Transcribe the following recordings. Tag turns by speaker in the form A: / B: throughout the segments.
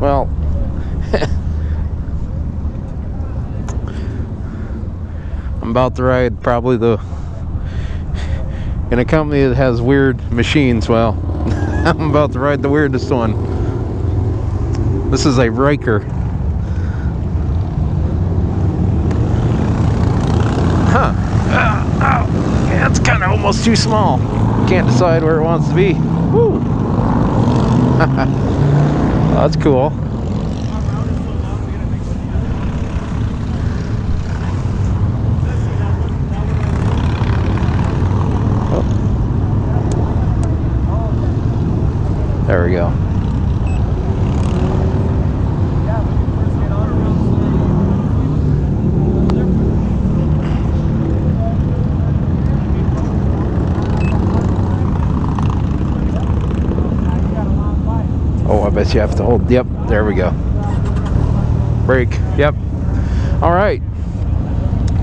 A: Well, I'm about to ride probably in a company that has weird machines. Well, I'm about to ride the weirdest one. This is a Ryker. Huh. Yeah, it's kind of almost too small. Can't decide where it wants to be. Woo. That's cool. Oh. There we go. Oh, I bet you have to hold. Yep, there we go. Brake. Yep. All right.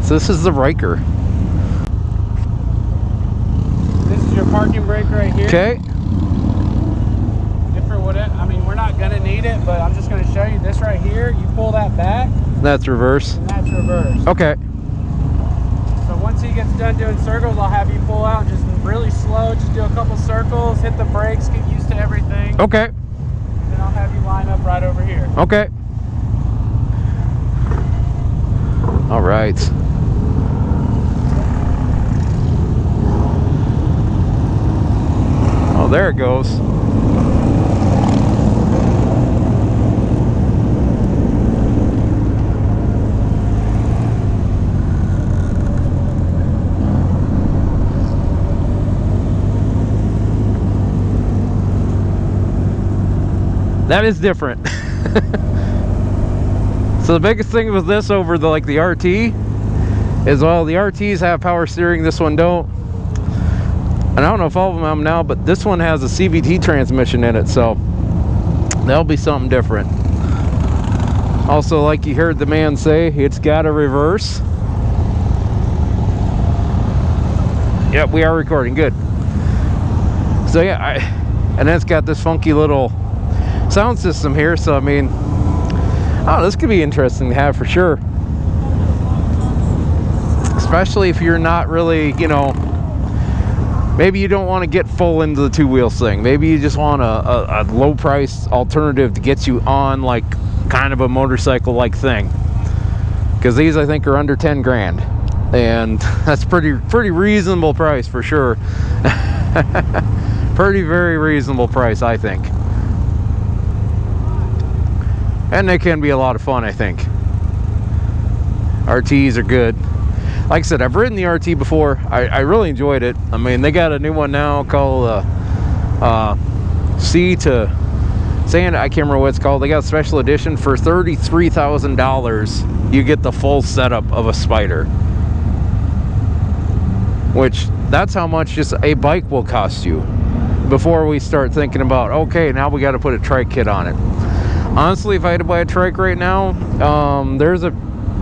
A: So this is the Ryker.
B: This is your parking brake right here.
A: Okay.
B: If for whatever, I mean, we're not gonna need it, but I'm just gonna show you this right here. You pull that back.
A: That's reverse.
B: And that's reverse.
A: Okay.
B: So once he gets done doing circles, I'll have you pull out just really slow. Just do a couple circles, hit the brakes, get used to everything.
A: Okay.
B: Then I'll have you line up right over here.
A: Okay. All right. Oh, there it goes. That is different. So the biggest thing with this over the RT is, well, the RTs have power steering, this one don't. And I don't know if all of them have now, but this one has a CVT transmission in it, so that'll be something different. Also, like you heard the man say, it's got a reverse. Yep, we are recording, good. So yeah, and it's got this funky little sound system here, so I mean, oh, this could be interesting to have for sure, especially if you're not really, you know, maybe you don't want to get full into the two-wheels thing. Maybe you just want a low price alternative to get you on like kind of a motorcycle like thing, because these I think are under 10 grand, and that's pretty reasonable price for sure. Very reasonable price, I think. And they can be a lot of fun, I think. RTs are good. Like I said, I've ridden the RT before. I really enjoyed it. I mean, they got a new one now called C to Sand. I can't remember what it's called. They got a special edition for $33,000. You get the full setup of a Spider, which that's how much just a bike will cost you before we start thinking about, okay, now we got to put a trike kit on it. Honestly, if I had to buy a trike right now, there's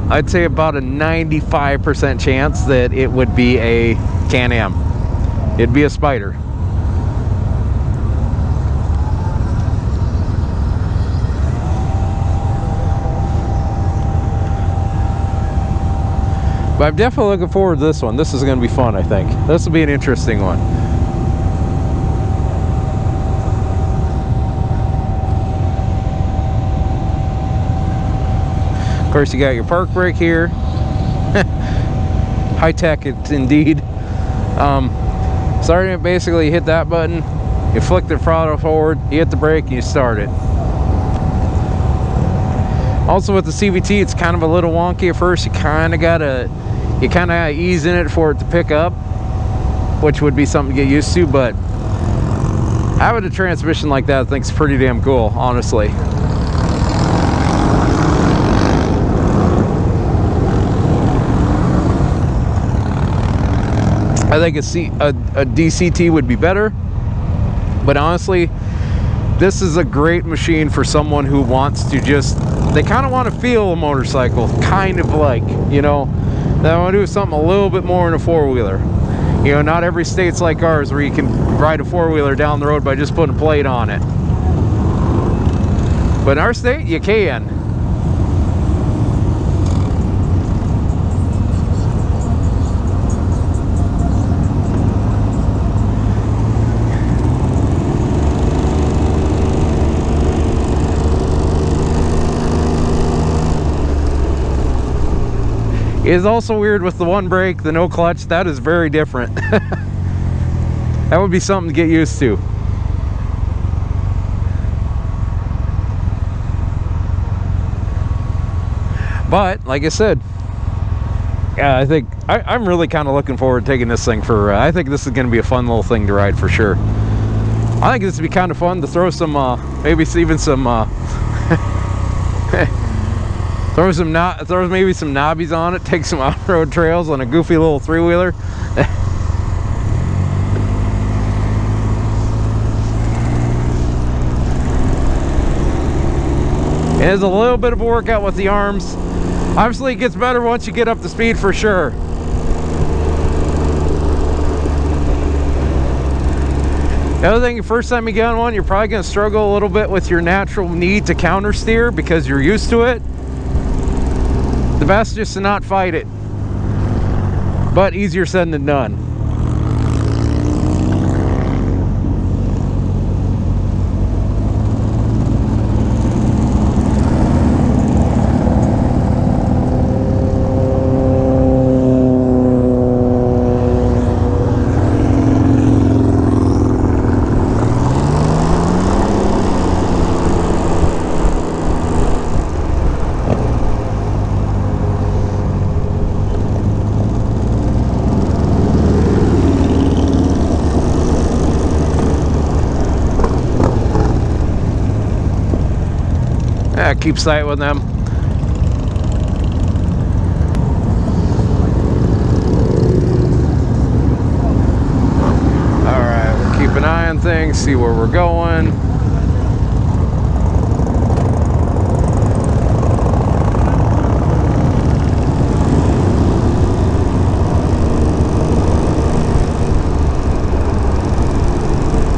A: I'd say about a 95% chance that it would be a CanAm. It'd be a Spider. But I'm definitely looking forward to this one. This is going to be fun, I think. This will be an interesting one. Of course, you got your park brake here. High tech, it's indeed. Starting it, basically you hit that button, you flick the throttle forward, you hit the brake, and you start it. Also with the CVT, it's kind of a little wonky at first. You kind of gotta ease in it for it to pick up, which would be something to get used to. But having a transmission like that, I think, is pretty damn cool, honestly. I think a DCT would be better, but honestly, this is a great machine for someone who wants to they kind of want to feel a motorcycle, kind of like, you know, they want to do something a little bit more in a four-wheeler. You know, not every state's like ours where you can ride a four-wheeler down the road by just putting a plate on it. But in our state, you can. It is also weird with the one brake, the no clutch. That is very different. That would be something to get used to. But like I said, yeah, I think I'm really kind of looking forward to taking this thing for. I think this is going to be a fun little thing to ride for sure. I think this would be kind of fun to throw some, maybe even some, throw maybe some knobbies on it, take some off-road trails on a goofy little three-wheeler. It is a little bit of a workout with the arms. Obviously it gets better once you get up to speed for sure. The other thing, the first time you get on one, you're probably going to struggle a little bit with your natural need to counter steer because you're used to it. The best just to not fight it, but easier said than done. Yeah, keep sight with them. Alright, we'll keep an eye on things, see where we're going.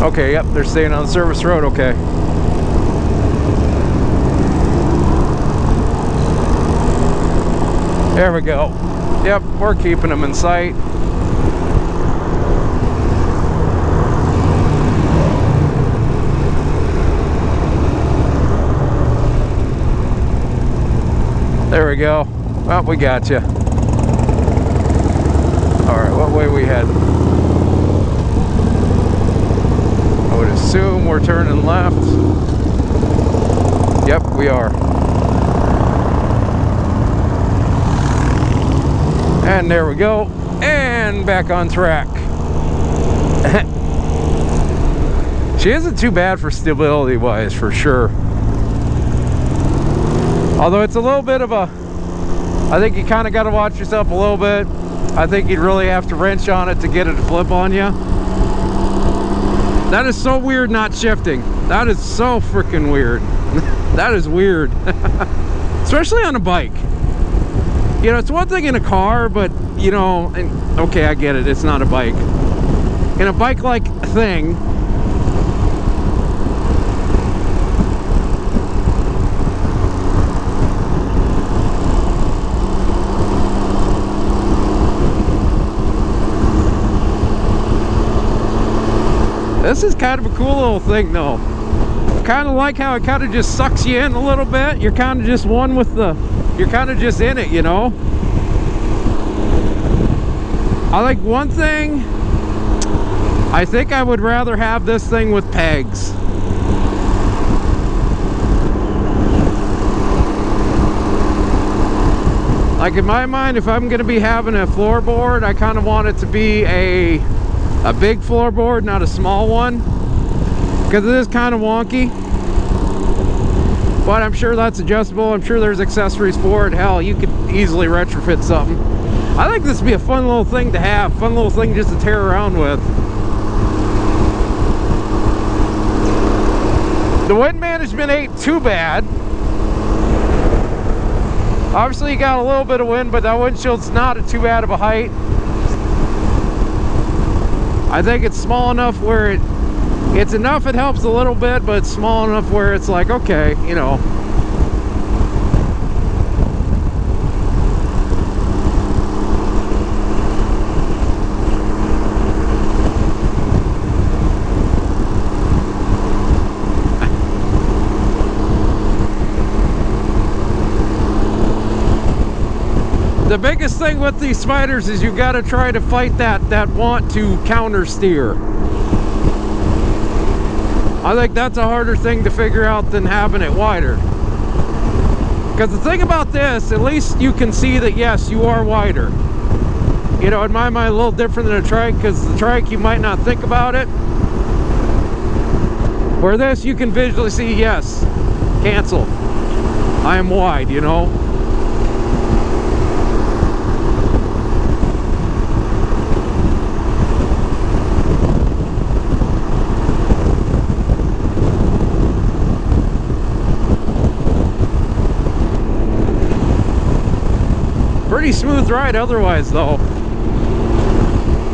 A: Okay, yep, they're staying on the service road, okay. There we go. Yep, we're keeping them in sight. There we go. Well, we got you. Alright, what way we heading? I would assume we're turning left. Yep, we are. And there we go, and back on track. She isn't too bad for stability wise, for sure. Although it's a little bit of a, I think you kind of got to watch yourself a little bit. I think you'd really have to wrench on it to get it to flip on you. That is so weird not shifting. That is so freaking weird. That is weird. Especially on a bike. You know, it's one thing in a car, but, you know, and, okay, I get it, it's not a bike. In a bike-like thing, this is kind of a cool little thing, though. Kind of like how it kind of just sucks you in a little bit. You're kind of just one with the... You're kind of just in it, you know. I like one thing. I think I would rather have this thing with pegs. Like in my mind, if I'm going to be having a floorboard, I kind of want it to be a big floorboard, not a small one, because it is kind of wonky. But I'm sure that's adjustable. I'm sure there's accessories for it. Hell, you could easily retrofit something. I think this would be a fun little thing to have. Fun little thing just to tear around with. The wind management ain't too bad. Obviously, you got a little bit of wind, but that windshield's not too bad of a height. I think it's small enough where It's enough, it helps a little bit, but it's small enough where it's like, okay, you know. The biggest thing with these spiders is you got to try to fight that want to counter steer. I think that's a harder thing to figure out than having it wider. Because the thing about this, at least you can see that yes, you are wider. You know, in my mind, a little different than a trike, because the trike you might not think about it. Where this, you can visually see, yes, cancel. I am wide, you know. Pretty smooth ride otherwise though.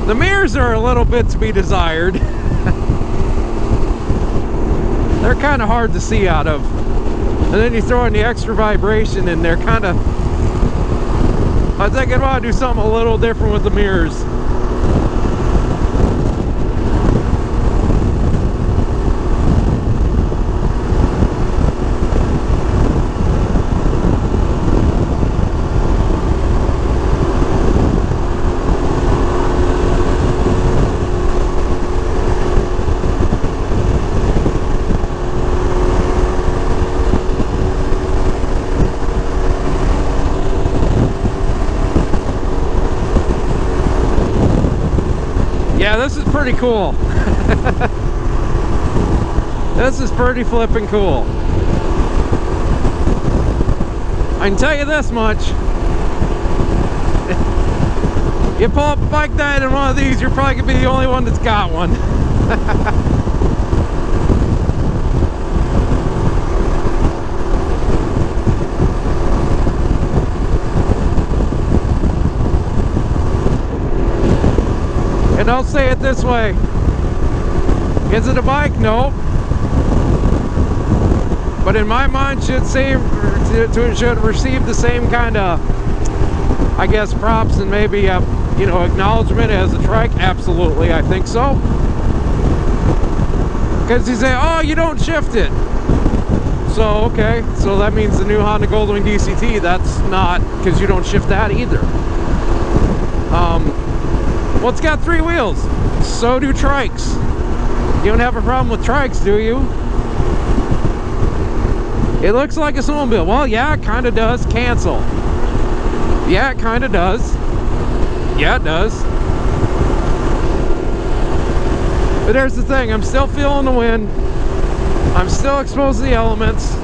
A: The mirrors are a little bit to be desired. They're kind of hard to see out of. And then you throw in the extra vibration and they're kind of... I think I'd want to do something a little different with the mirrors. Yeah, this is pretty cool. This is pretty flipping cool. I can tell you this much. You pull up a bike night in one of these, you're probably gonna be the only one that's got one. And I'll say it this way. Is it a bike? No. But in my mind, should receive the same kind of, I guess, props and maybe you know, acknowledgement as a trike. Absolutely, I think so. Because you say, oh, you don't shift it. So okay, so that means the new Honda Goldwing DCT. That's not, because you don't shift that either. Well, it's got 3 wheels. So do trikes. You don't have a problem with trikes, do you? It looks like a snowmobile. Well, yeah, it kind of does. Cancel. Yeah, it kind of does. Yeah, it does. But there's the thing. I'm still feeling the wind. I'm still exposed to the elements.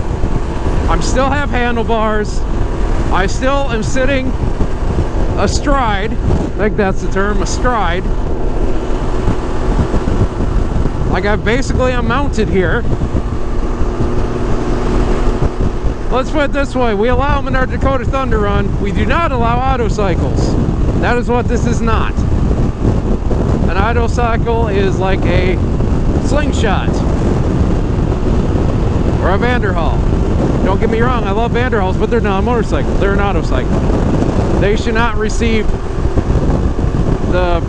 A: I still have handlebars. I still am sitting astride. I think that's the term, astride. Like I'm mounted here. Let's put it this way, we allow them in our Dakota Thunder Run. We do not allow auto cycles. That is what this is not. An auto cycle is like a slingshot or a Vanderhaal. Don't get me wrong, I love Vanderhaals, but they're not a motorcycle, they're an auto cycle. They should not receive the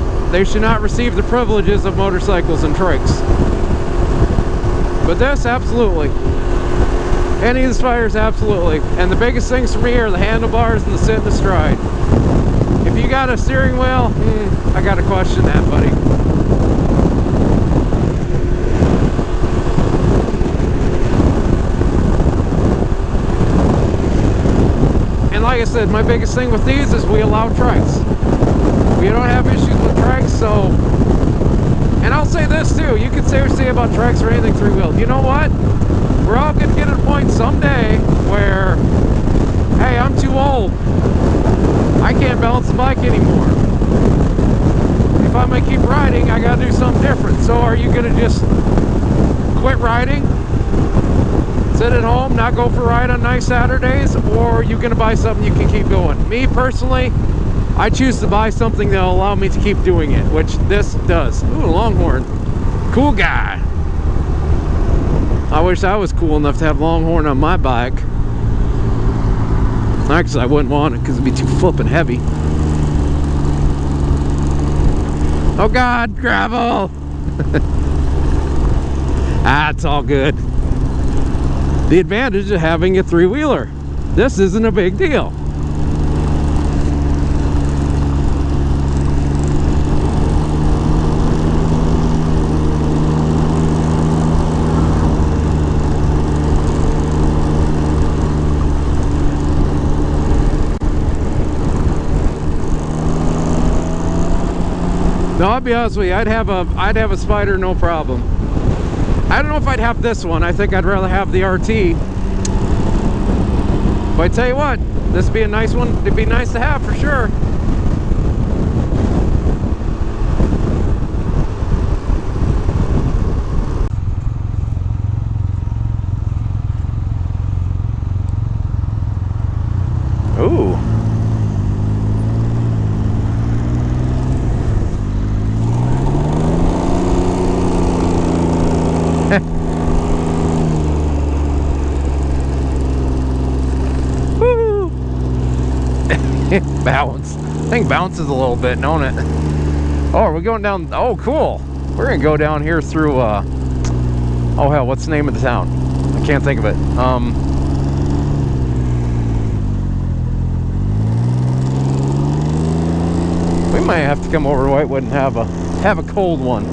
A: privileges of motorcycles and trikes. But this, absolutely. Any of the spiders, absolutely. And the biggest things for me are the handlebars and the sit and the stride. If you got a steering wheel, I gotta question that, buddy. And like I said, my biggest thing with these is we allow trikes. We don't have issues with trikes, so... And I'll say this too, you can say about trikes or anything 3-wheeled. You know what? We're all gonna get to a point someday where, hey, I'm too old. I can't balance the bike anymore. If I'm gonna keep riding, I gotta do something different. So are you gonna just quit riding? Sit at home, not go for a ride on nice Saturdays? Or are you gonna buy something you can keep going? Me, personally, I choose to buy something that'll allow me to keep doing it, which this does. Ooh, Longhorn. Cool guy. I wish I was cool enough to have Longhorn on my bike. Actually, I wouldn't want it because it'd be too flippin' heavy. Oh God, gravel! It's all good. The advantage of having a three-wheeler. This isn't a big deal. No, I'll be honest with you, I'd have a Spider, no problem. I don't know if I'd have this one. I think I'd rather have the RT. But I tell you what, this would be a nice one. It'd be nice to have for sure. Ooh. Bounce. I think bounces a little bit, don't it? Oh, we're going down. Oh, cool. We're gonna go down here through. Oh hell, what's the name of the town? I can't think of it. We might have to come over to Whitewood and have a cold one.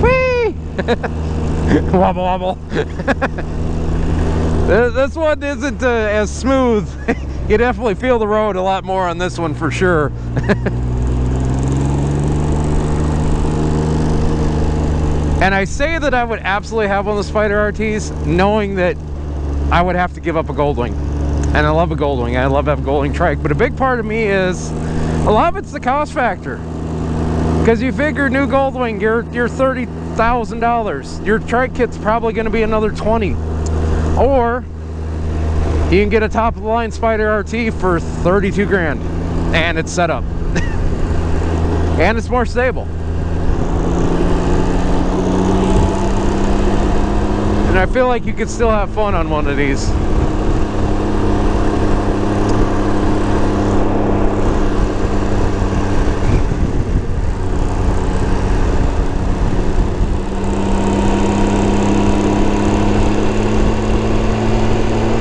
A: Whee! Wobble wobble. This one isn't as smooth. You definitely feel the road a lot more on this one for sure. And I say that I would absolutely have one of the Spider RTs, knowing that I would have to give up a Goldwing. And I love a Goldwing. I love having a Goldwing trike. But a big part of me is, a lot of it's the cost factor. Because you figure new Goldwing, you're $30,000. Your trike kit's probably going to be another 20. Or you can get a top of the line Spider RT for 32 grand and it's set up. And it's more stable. And I feel like you could still have fun on one of these.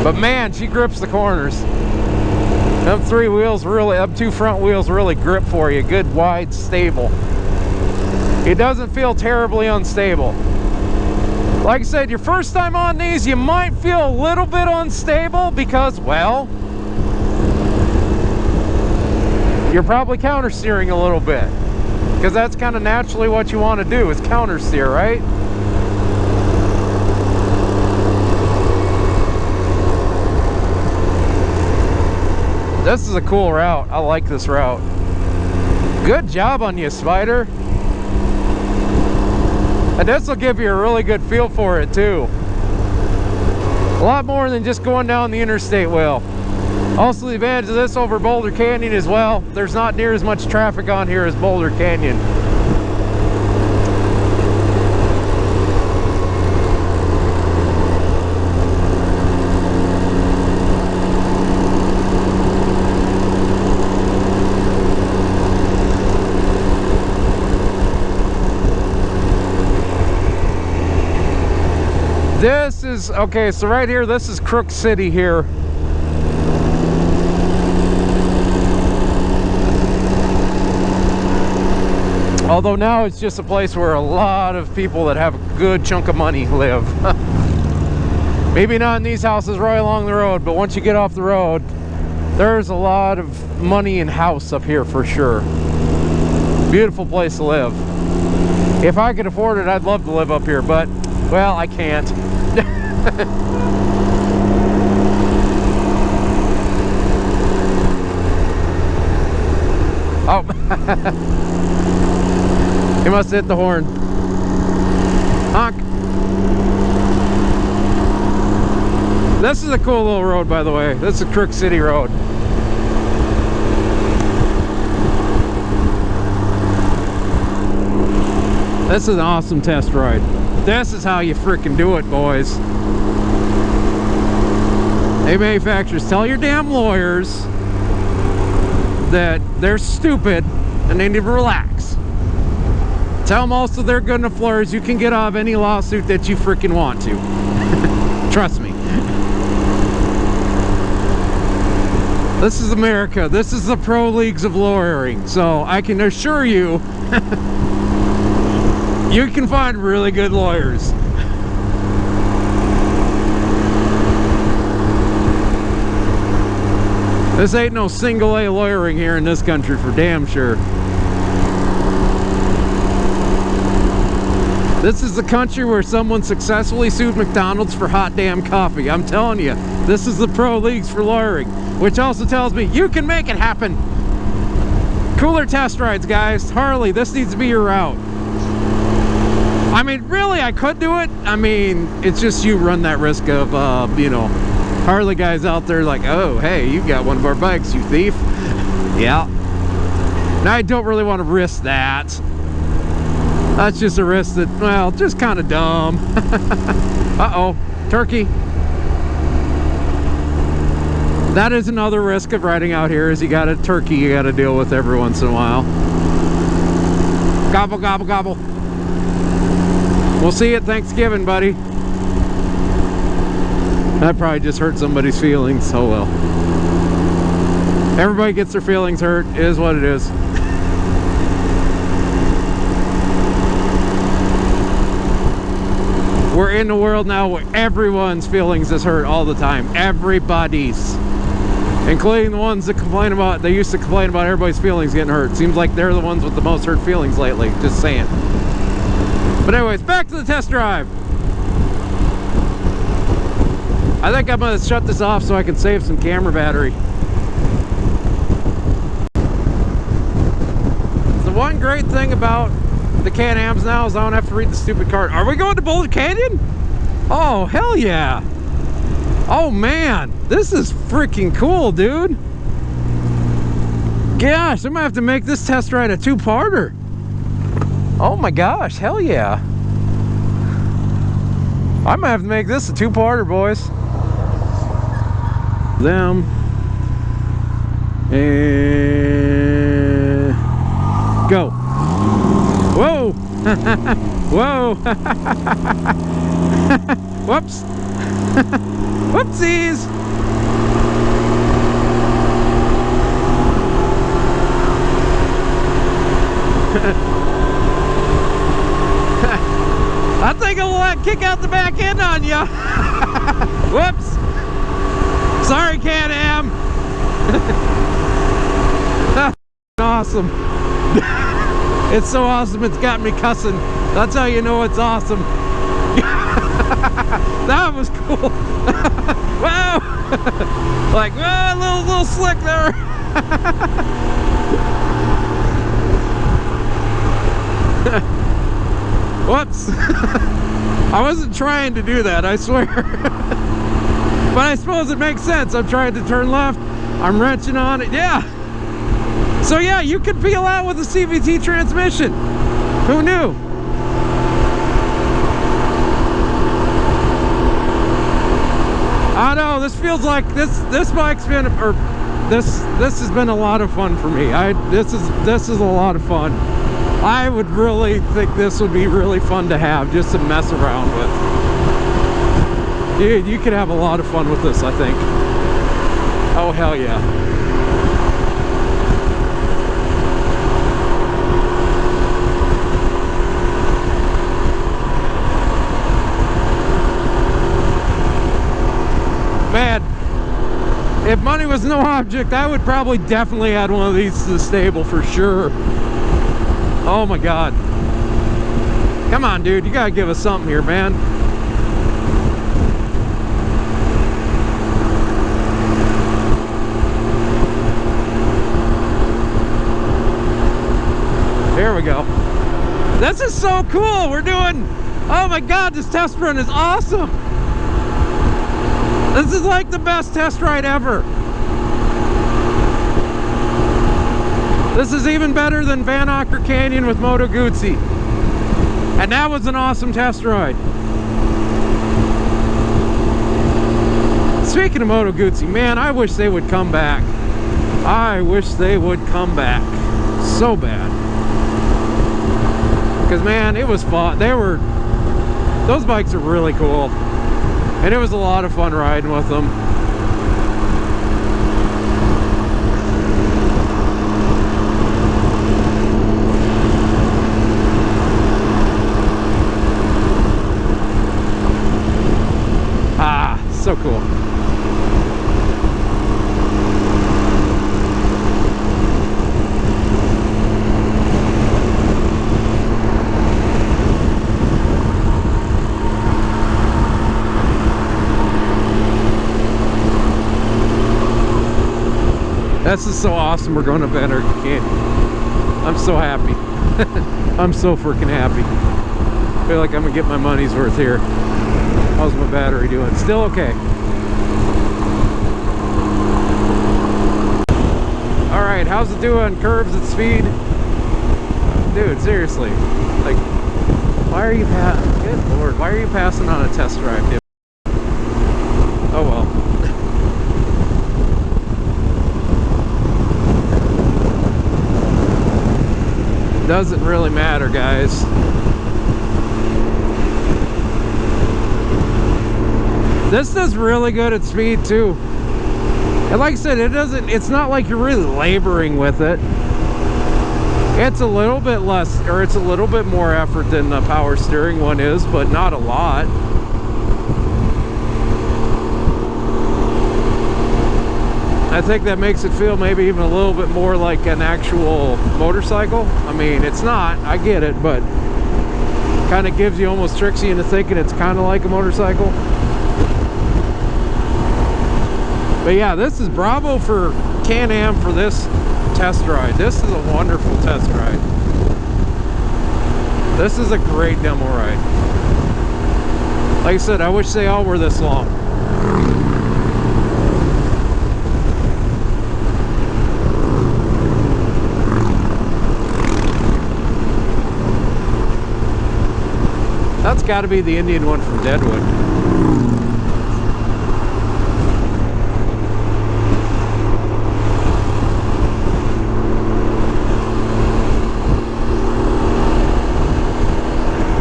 A: But man, she grips the corners. Them three wheels really, them two front wheels really grip for you. Good, wide, stable. It doesn't feel terribly unstable. Like I said, your first time on these, you might feel a little bit unstable because, well, you're probably counter steering a little bit. Because that's kind of naturally what you want to do, is counter steer, right? This is a cool route. I like this route. Good job on you, Spider. And this will give you a really good feel for it too. A lot more than just going down the interstate will. Also, the advantage of this over Boulder Canyon as well, there's not near as much traffic on here as Boulder Canyon. This is, okay, so right here, this is Crook City here. Although now it's just a place where a lot of people that have a good chunk of money live. Maybe not in these houses right along the road, but once you get off the road, there's a lot of money in house up here for sure. Beautiful place to live. If I could afford it, I'd love to live up here, but, well, I can't. Oh. He must have hit the horn. Honk. This is a cool little road, by the way. This is Crook City Road. This is an awesome test ride. This is how you freaking do it, boys. Hey, manufacturers, tell your damn lawyers that they're stupid and they need to relax. Tell them also they're good enough lawyers you can get out of any lawsuit that you freaking want to. Trust me. This is America. This is the pro leagues of lawyering. So I can assure you, you can find really good lawyers. This ain't no single A lawyering here in this country for damn sure. This is the country where someone successfully sued McDonald's for hot damn coffee. I'm telling you, this is the pro leagues for lawyering, which also tells me you can make it happen. Cooler test rides, guys. Harley, this needs to be your route. I mean, really, I could do it. I mean, it's just you run that risk of, you know, Harley guys out there like, oh, hey, you got one of our bikes, you thief. Yeah. Now, I don't really want to risk that. That's just a risk that, well, just kind of dumb. Uh-oh, turkey. That is another risk of riding out here, is you got a turkey you got to deal with every once in a while. Gobble, gobble, gobble. We'll see you at Thanksgiving, buddy. That probably just hurt somebody's feelings. Oh well. Everybody gets their feelings hurt. It is what it is. We're in a world now where everyone's feelings is hurt all the time. Everybody's. Including the ones that complain about, they used to complain about everybody's feelings getting hurt. Seems like they're the ones with the most hurt feelings lately. Just saying. But anyways, back to the test drive. I think I'm going to shut this off so I can save some camera battery. The one great thing about the Can-Ams now is I don't have to read the stupid card. Are we going to Boulder Canyon? Oh, hell yeah. Oh, man. This is freaking cool, dude. Gosh, I'm going to have to make this test ride a two-parter. Oh, my gosh. Hell yeah. I might have to make this a two-parter, boys. Them. And go. Whoa. Whoa. Whoops. Whoopsies. I think I'll kick out the back end on ya. Whoops. Sorry, Can-Am. That's awesome. It's so awesome it's got me cussing. That's how you know it's awesome. That was cool. Wow. Like, well, a little slick there. Whoops. I wasn't trying to do that, I swear. But I suppose it makes sense. I'm trying to turn left. I'm wrenching on it. Yeah. So yeah, you can peel out with a CVT transmission. Who knew? I know, this feels like this bike's been, or this has been a lot of fun for me. This is a lot of fun. I would really think this would be really fun to have, just to mess around with. Dude, you could have a lot of fun with this, I think. Oh, hell yeah. Man, if money was no object, I would probably definitely add one of these to the stable for sure. Oh my God. Come on, dude, you gotta give us something here, man. There we go. This is so cool. We're doing, oh my God, this test run is awesome. This is like the best test ride ever. This is even better than Van Ocker Canyon with Moto Guzzi. And that was an awesome test ride. Speaking of Moto Guzzi, man, I wish they would come back. I wish they would come back so bad. Because, man, it was fun. Those bikes are really cool. And it was a lot of fun riding with them. So cool. This is so awesome. We're going to Better Canyon. I'm so happy. I'm so freaking happy. I feel like I'm gonna get my money's worth here. How's my battery doing? Still okay. Alright, how's it doing? Curves at speed? Dude, seriously. Like, why are you good lord, why are you passing on a test drive, dude? Oh well. Doesn't really matter, guys. This does really good at speed too. And like I said, it's not like you're really laboring with it. It's a little bit less, or it's a little bit more effort than the power steering one is, but not a lot. I think that makes it feel maybe even a little bit more like an actual motorcycle. I mean, it's not, I get it, but kind of gives you, almost tricks you into thinking it's kind of like a motorcycle. But yeah, this is bravo for CanAm for this test ride. This is a wonderful test ride. This is a great demo ride. Like I said, I wish they all were this long. That's got to be the Indian one from Deadwood.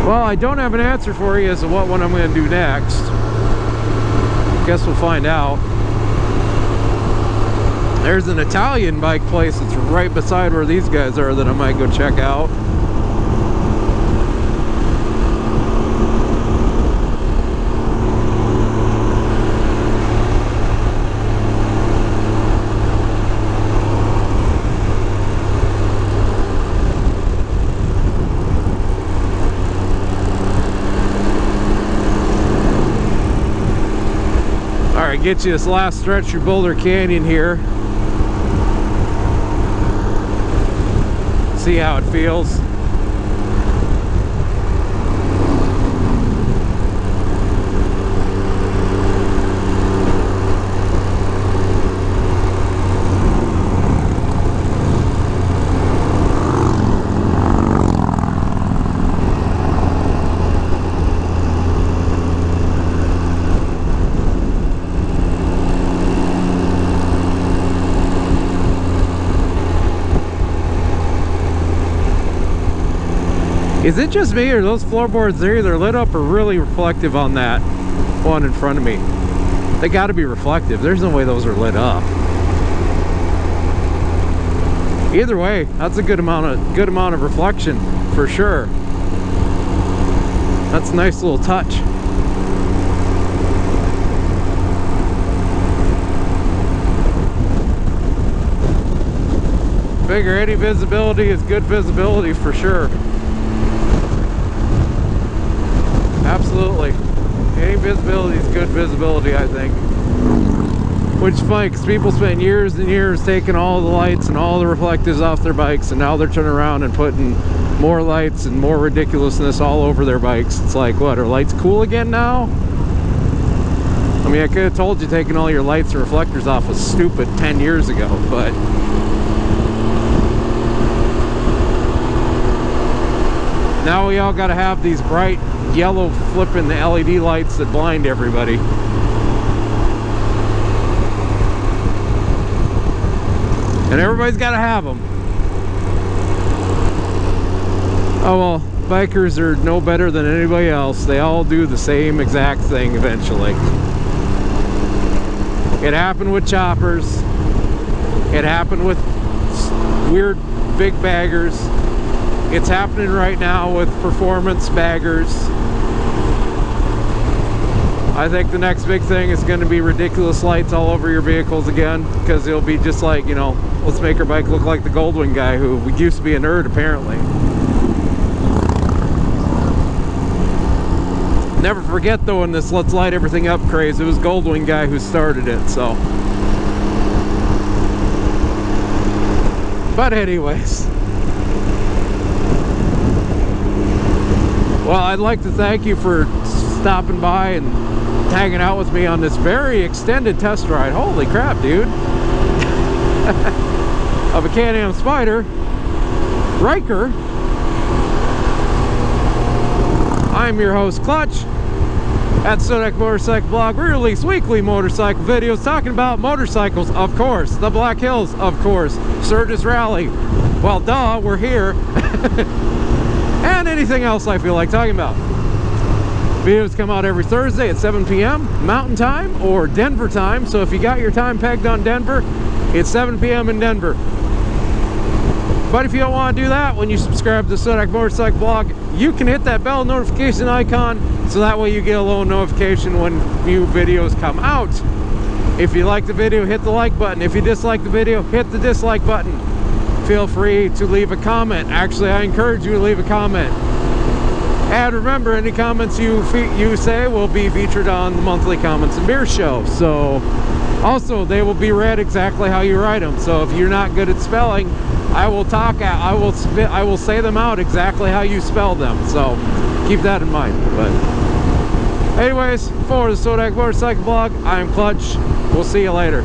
A: Well, I don't have an answer for you as to what one I'm going to do next. Guess we'll find out. There's an Italian bike place that's right beside where these guys are that I might go check out. Alright, get you this last stretch through Boulder Canyon here. See how it feels. Is it just me, or those floorboards, they're either lit up or really reflective on that one in front of me? They got to be reflective. There's no way those are lit up. Either way, that's a good amount of reflection for sure. That's a nice little touch. Figure any visibility is good visibility for sure. Absolutely. Any visibility is good visibility, I think. Which is funny, because people spent years and years taking all the lights and all the reflectives off their bikes, and now they're turning around and putting more lights and more ridiculousness all over their bikes. It's like, what, are lights cool again now? I mean, I could have told you taking all your lights and reflectors off was stupid 10 years ago, but... Now we all got to have these bright yellow flipping the LED lights that blind everybody. And everybody's got to have them. Oh well, bikers are no better than anybody else. They all do the same exact thing eventually. It happened with choppers. It happened with weird big baggers. It's happening right now with performance baggers. I think the next big thing is going to be ridiculous lights all over your vehicles again, because it'll be just like, you know, let's make our bike look like the Goldwing guy who used to be a nerd apparently. Never forget though, in this let's light everything up craze, it was Goldwing guy who started it, so. But anyways. Well, I'd like to thank you for stopping by and hanging out with me on this very extended test ride. Holy crap, dude. Of a CanAm Spider Ryker. I'm your host, Clutch, at Sodak Motorcycle Blog. We release weekly motorcycle videos talking about motorcycles, of course. The Black Hills, of course. Sturgis Rally. Well, duh, we're here. And anything else I feel like talking about. Videos come out every Thursday at 7 p.m. Mountain Time or Denver time. So if you got your time pegged on Denver, it's 7 p.m. in Denver. But if you don't want to do that, when you subscribe to the Sodak Motorcycle Blog, you can hit that bell notification icon, so that way you get a little notification when new videos come out. If you like the video, hit the like button. If you dislike the video, hit the dislike button. Feel free to leave a comment. Actually, I encourage you to leave a comment. And remember, any comments you say will be featured on the monthly Comments and Beer show. So, also, they will be read exactly how you write them. So if you're not good at spelling, I will say them out exactly how you spell them. So keep that in mind. But anyways, for the Sodak Motorcycle Blog, I'm Clutch. We'll see you later.